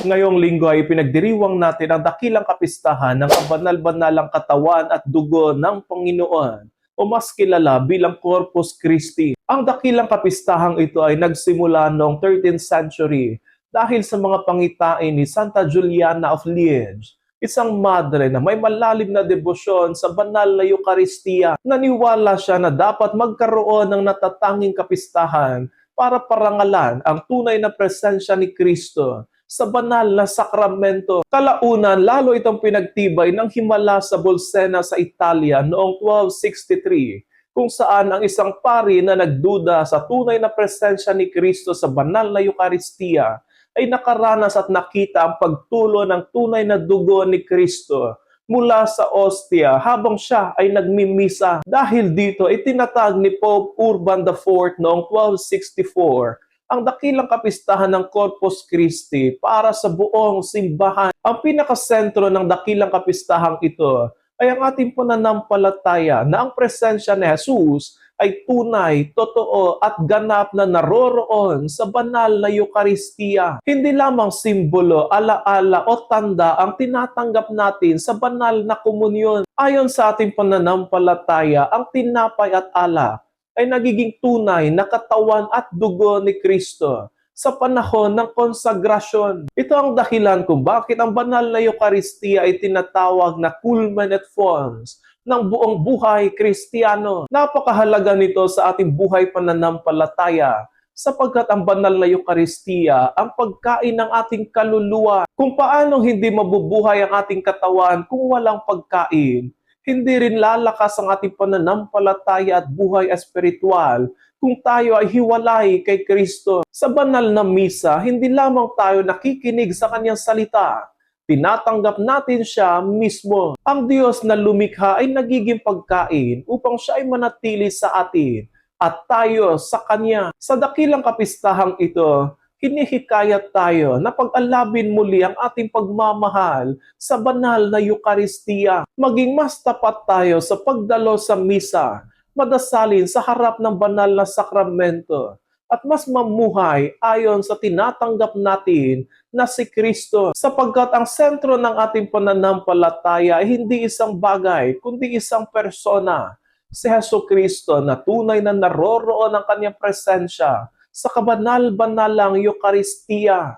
Ngayong linggo ay pinagdiriwang natin ang dakilang kapistahan ng kabanal-banalang katawan at dugo ng Panginoon o mas kilala bilang Corpus Christi. Ang dakilang kapistahang ito ay nagsimula noong 13th century dahil sa mga pangitain ni Santa Juliana of Liege, isang madre na may malalim na debosyon sa banal na Eucharistia. Naniwala siya na dapat magkaroon ng natatanging kapistahan para parangalan ang tunay na presensya ni Kristo sa banal na sakramento. Kalaunan, lalo itong pinagtibay ng himala sa Bolsena sa Italia noong 1263, kung saan ang isang pari na nagduda sa tunay na presensya ni Kristo sa banal na Eucharistia ay nakaranas at nakita ang pagtulo ng tunay na dugo ni Kristo mula sa ostia habang siya ay nagmimisa. Dahil dito ay tinatag ni Pope Urban IV noong 1264 ang dakilang kapistahan ng Corpus Christi para sa buong simbahan. Ang pinakasentro ng dakilang kapistahang ito ay ang ating pananampalataya na ang presensya ni Jesus ay tunay, totoo at ganap na naroroon sa banal na Eucharistia. Hindi lamang simbolo, alaala o tanda ang tinatanggap natin sa banal na komunyon. Ayon sa ating pananampalataya, ang tinapay at alak ay nagiging tunay na katawan at dugo ni Kristo sa panahon ng konsagrasyon. Ito ang dahilan kung bakit ang banal na Eucharistia ay tinatawag na culmen et fons ng buong buhay Kristiyano. Napakahalaga nito sa ating buhay pananampalataya sapagkat ang banal na Eucharistia ang pagkain ng ating kaluluwa. Kung paano hindi mabubuhay ang ating katawan kung walang pagkain, hindi rin lalakas ang ating pananampalataya at buhay espiritual kung tayo ay hiwalay kay Kristo. Sa banal na misa, hindi lamang tayo nakikinig sa kanyang salita, tinatanggap natin siya mismo. Ang Diyos na lumikha ay nagiging pagkain upang siya ay manatili sa atin at tayo sa Kanya. Sa dakilang kapistahang ito, hinihikayat tayo na pag-alabin muli ang ating pagmamahal sa banal na Eucharistia. Maging mas tapat tayo sa pagdalo sa misa, madasalin sa harap ng banal na sakramento, at mas mamuhay ayon sa tinatanggap natin na si Kristo. Sapagkat ang sentro ng ating pananampalataya ay hindi isang bagay, kundi isang persona, si Jesucristo na tunay na naroroon ang kanyang presensya sa kabanal-banalang Eucharistia.